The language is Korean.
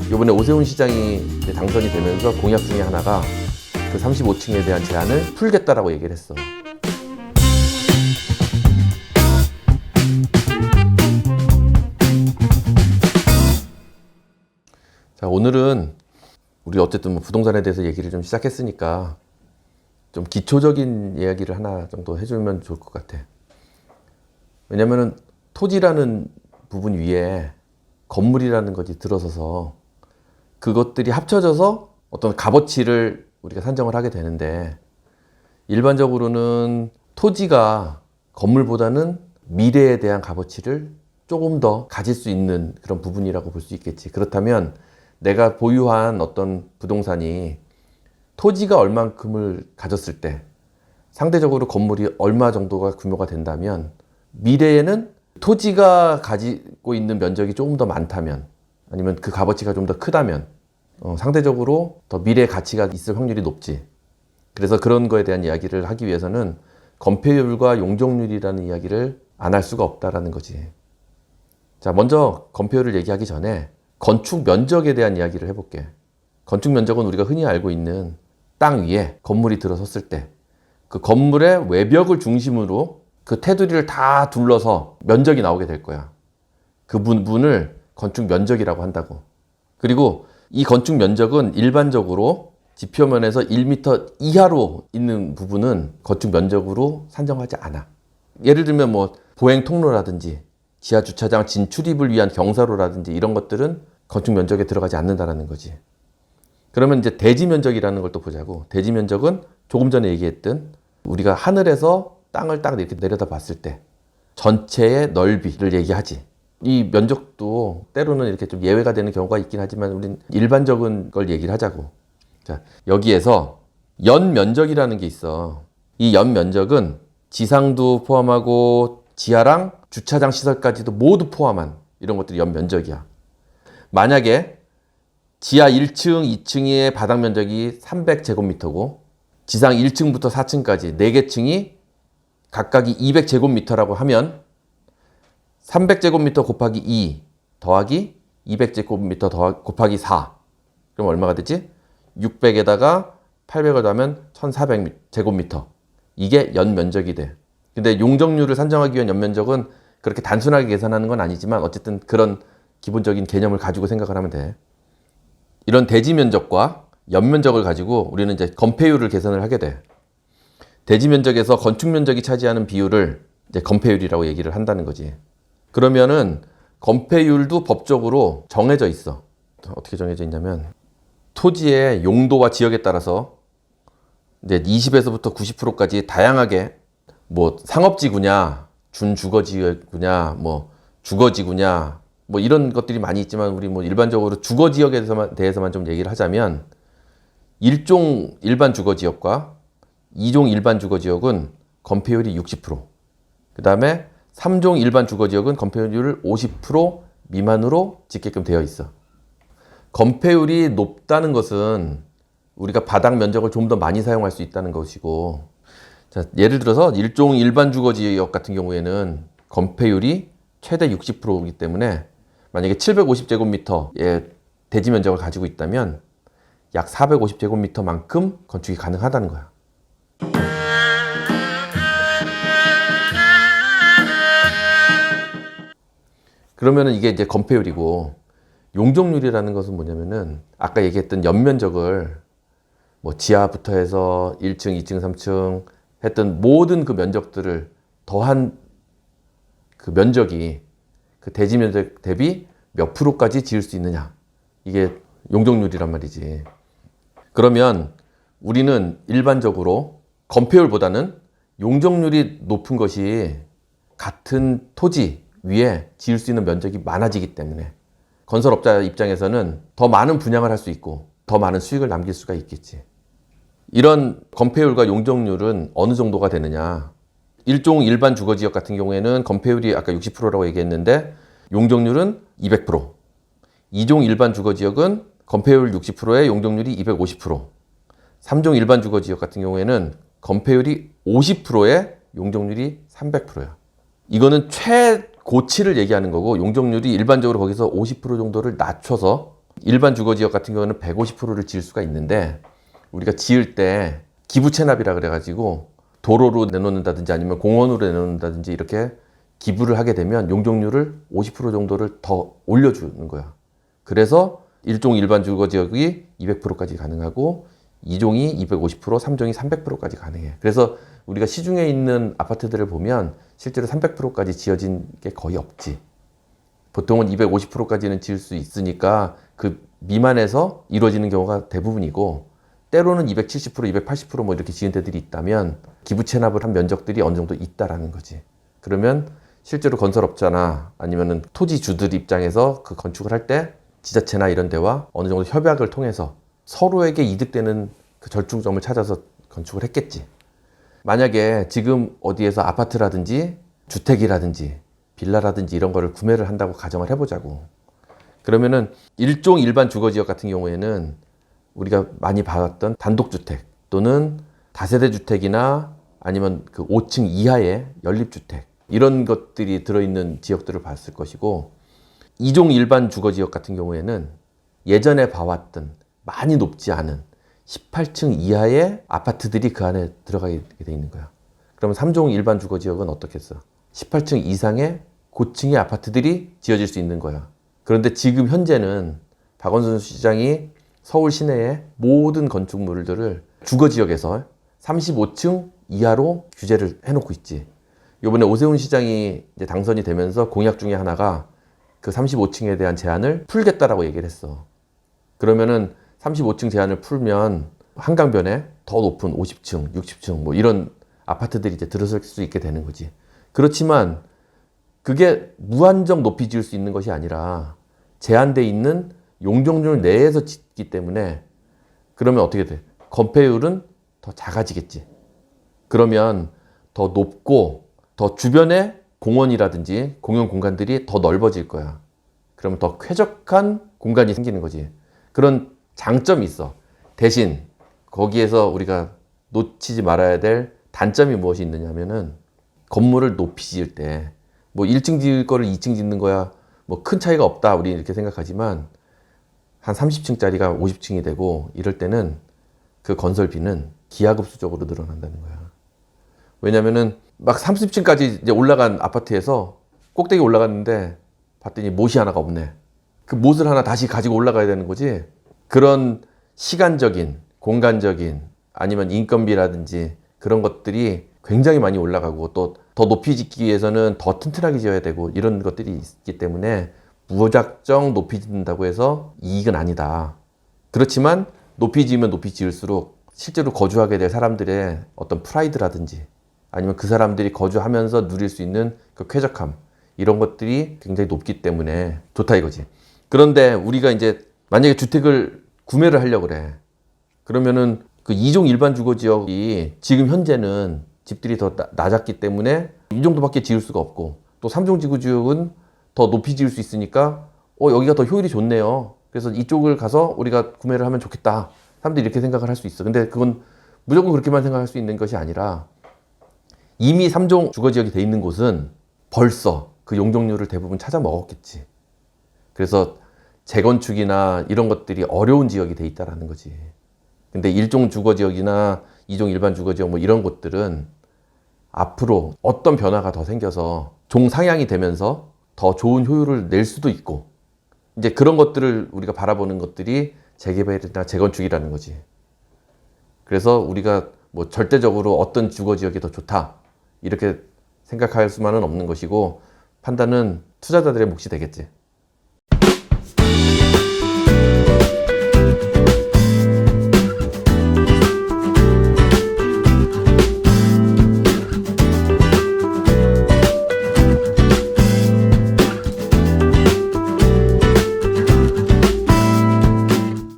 이번에 오세훈 시장이 이제 당선이 되면서 공약 중에 하나가 그 35층에 대한 제한을 풀겠다라고 얘기를 했어. 자, 오늘은 우리 어쨌든 뭐 부동산에 대해서 얘기를 좀 시작했으니까 좀 기초적인 이야기를 하나 정도 해주면 좋을 것 같아. 왜냐면은 토지라는 부분 위에 건물이라는 것이 들어서서 그것들이 합쳐져서 어떤 값어치를 우리가 산정을 하게 되는데, 일반적으로는 토지가 건물보다는 미래에 대한 값어치를 조금 더 가질 수 있는 그런 부분이라고 볼 수 있겠지. 그렇다면 내가 보유한 어떤 부동산이 토지가 얼만큼을 가졌을 때 상대적으로 건물이 얼마 정도가 규모가 된다면, 미래에는 토지가 가지고 있는 면적이 조금 더 많다면, 아니면 그 값어치가 좀 더 크다면 상대적으로 더 미래 가치가 있을 확률이 높지. 그래서 그런 거에 대한 이야기를 하기 위해서는 건폐율과 용적률이라는 이야기를 안 할 수가 없다라는 거지. 자, 먼저 건폐율을 얘기하기 전에 건축 면적에 대한 이야기를 해볼게. 건축 면적은 우리가 흔히 알고 있는 땅 위에 건물이 들어섰을 때 그 건물의 외벽을 중심으로 그 테두리를 다 둘러서 면적이 나오게 될 거야. 그 부분을 건축 면적이라고 한다고. 그리고 이 건축 면적은 일반적으로 지표면에서 1m 이하로 있는 부분은 건축 면적으로 산정하지 않아. 예를 들면 뭐 보행 통로라든지 지하 주차장 진출입을 위한 경사로라든지 이런 것들은 건축 면적에 들어가지 않는다라는 거지. 그러면 이제 대지 면적이라는 걸 또 보자고. 대지 면적은 조금 전에 얘기했던 우리가 하늘에서 땅을 딱 이렇게 내려다 봤을 때 전체의 넓이를 얘기하지. 이 면적도 때로는 이렇게 좀 예외가 되는 경우가 있긴 하지만 우린 일반적인 걸 얘기를 하자고. 자, 여기에서 연면적이라는 게 있어. 이 연면적은 지상도 포함하고 지하랑 주차장 시설까지도 모두 포함한 이런 것들이 연면적이야. 만약에 지하 1층, 2층의 바닥 면적이 300제곱미터고 지상 1층부터 4층까지 4개 층이 각각이 200제곱미터라고 하면 300제곱미터 곱하기 2 더하기 200제곱미터 곱하기 4, 그럼 얼마가 되지? 600에다가 800을 더하면 1400제곱미터. 이게 연면적이 돼. 근데 용적률을 산정하기 위한 연면적은 그렇게 단순하게 계산하는 건 아니지만 어쨌든 그런 기본적인 개념을 가지고 생각을 하면 돼. 이런 대지 면적과 연면적을 가지고 우리는 이제 건폐율을 계산을 하게 돼. 대지 면적에서 건축 면적이 차지하는 비율을 이제 건폐율이라고 얘기를 한다는 거지. 그러면은 건폐율도 법적으로 정해져 있어. 어떻게 정해져 있냐면 토지의 용도와 지역에 따라서 이제 20에서부터 90%까지 다양하게 뭐 상업지구냐, 준주거지구냐, 뭐 주거지구냐, 뭐 이런 것들이 많이 있지만 우리 뭐 일반적으로 주거지역에 대해서만 좀 얘기를 하자면 1종 일반 주거지역과 2종 일반 주거지역은 건폐율이 60%, 그 다음에 3종 일반 주거지역은 건폐율을 50% 미만으로 짓게끔 되어 있어. 건폐율이 높다는 것은 우리가 바닥 면적을 좀 더 많이 사용할 수 있다는 것이고, 자, 예를 들어서 1종 일반 주거지역 같은 경우에는 건폐율이 최대 60%이기 때문에 만약에 750제곱미터의 대지 면적을 가지고 있다면 약 450제곱미터만큼 건축이 가능하다는 거야. 그러면은 이게 이제 건폐율이고, 용적률이라는 것은 뭐냐면은 아까 얘기했던 연면적을 뭐 지하부터 해서 1층, 2층, 3층 했던 모든 그 면적들을 더한 그 면적이 그 대지 면적 대비 몇 프로까지 지을 수 있느냐, 이게 용적률이란 말이지. 그러면 우리는 일반적으로 건폐율보다는 용적률이 높은 것이 같은 토지 위에 지을 수 있는 면적이 많아지기 때문에 건설업자 입장에서는 더 많은 분양을 할 수 있고 더 많은 수익을 남길 수가 있겠지. 이런 건폐율과 용적률은 어느 정도가 되느냐. 1종 일반 주거지역 같은 경우에는 건폐율이 아까 60%라고 얘기했는데 용적률은 200%. 2종 일반 주거지역은 건폐율 60%에 용적률이 250%. 3종 일반 주거지역 같은 경우에는 건폐율이 50%에 용적률이 300%야. 이거는 최고치를 얘기하는 거고, 용적률이 일반적으로 거기서 50% 정도를 낮춰서 일반 주거지역 같은 경우는 150%를 지을 수가 있는데 우리가 지을 때 기부 체납이라 그래가지고 도로로 내놓는다든지 아니면 공원으로 내놓는다든지 이렇게 기부를 하게 되면 용적률을 50% 정도를 더 올려주는 거야. 그래서 1종 일반 주거지역이 200%까지 가능하고 2종이 250%, 3종이 300%까지 가능해. 그래서 우리가 시중에 있는 아파트들을 보면 실제로 300%까지 지어진 게 거의 없지. 보통은 250%까지는 지을 수 있으니까 그 미만에서 이루어지는 경우가 대부분이고 때로는 270%, 280%뭐 이렇게 지은 데들이 있다면 기부 체납을 한 면적들이 어느 정도 있다라는 거지. 그러면 실제로 건설업자나 아니면은 토지주들 입장에서 그 건축을 할 때 지자체나 이런 데와 어느 정도 협약을 통해서 서로에게 이득되는 그 절충점을 찾아서 건축을 했겠지. 만약에 지금 어디에서 아파트라든지 주택이라든지 빌라라든지 이런 거를 구매를 한다고 가정을 해보자고. 그러면은 일종 일반 주거지역 같은 경우에는 우리가 많이 봤던 단독주택 또는 다세대 주택이나 아니면 그 5층 이하의 연립주택 이런 것들이 들어있는 지역들을 봤을 것이고 2종 일반 주거지역 같은 경우에는 예전에 봐왔던 많이 높지 않은 18층 이하의 아파트들이 그 안에 들어가게 돼 있는 거야. 그러면 3종 일반 주거지역은 어떻겠어? 18층 이상의 고층의 아파트들이 지어질 수 있는 거야. 그런데 지금 현재는 박원순 시장이 서울 시내의 모든 건축물들을 주거지역에서 35층 이하로 규제를 해놓고 있지. 이번에 오세훈 시장이 이제 당선이 되면서 공약 중에 하나가 그 35층에 대한 제한을 풀겠다라고 얘기를 했어. 그러면은 35층 제한을 풀면 한강변에 더 높은 50층, 60층 뭐 이런 아파트들이 이제 들어설 수 있게 되는 거지. 그렇지만 그게 무한정 높이 지을 수 있는 것이 아니라 제한돼 있는 용적률 내에서 짓기 때문에 그러면 어떻게 돼? 건폐율은 더 작아지겠지. 그러면 더 높고 더 주변에 공원이라든지 공용 공간들이 더 넓어질 거야. 그러면 더 쾌적한 공간이 생기는 거지. 그런 장점이 있어. 대신 거기에서 우리가 놓치지 말아야 될 단점이 무엇이 있느냐면은 건물을 높이 지을 때 뭐 1층 지을 거를 2층 짓는 거야 뭐 큰 차이가 없다 우리 이렇게 생각하지만 한 30층짜리가 50층이 되고 이럴 때는 그 건설비는 기하급수적으로 늘어난다는 거야. 왜냐면은 막 30층까지 이제 올라간 아파트에서 꼭대기 올라갔는데 봤더니 못이 하나가 없네. 그 못을 하나 다시 가지고 올라가야 되는 거지. 그런 시간적인, 공간적인 아니면 인건비라든지 그런 것들이 굉장히 많이 올라가고 또 더 높이 짓기 위해서는 더 튼튼하게 지어야 되고 이런 것들이 있기 때문에 무작정 높이 짓는다고 해서 이익은 아니다. 그렇지만 높이 지으면 높이 지을수록 실제로 거주하게 될 사람들의 어떤 프라이드라든지 아니면 그 사람들이 거주하면서 누릴 수 있는 그 쾌적함 이런 것들이 굉장히 높기 때문에 좋다 이거지. 그런데 우리가 이제 만약에 주택을 구매를 하려고 그래. 그러면은 그 2종 일반 주거지역이 지금 현재는 집들이 더 낮았기 때문에 이 정도밖에 지을 수가 없고 또 3종 주거지역은 더 높이 지을 수 있으니까 여기가 더 효율이 좋네요. 그래서 이쪽을 가서 우리가 구매를 하면 좋겠다. 사람들이 이렇게 생각을 할 수 있어. 근데 그건 무조건 그렇게만 생각할 수 있는 것이 아니라 이미 3종 주거지역이 돼 있는 곳은 벌써 그 용적률을 대부분 찾아 먹었겠지. 그래서 재건축이나 이런 것들이 어려운 지역이 돼 있다라는 거지. 근데 1종 주거지역이나 2종 일반 주거지역 뭐 이런 곳들은 앞으로 어떤 변화가 더 생겨서 종상향이 되면서 더 좋은 효율을 낼 수도 있고 이제 그런 것들을 우리가 바라보는 것들이 재개발이나 재건축이라는 거지. 그래서 우리가 뭐 절대적으로 어떤 주거지역이 더 좋다 이렇게 생각할 수만은 없는 것이고 판단은 투자자들의 몫이 되겠지.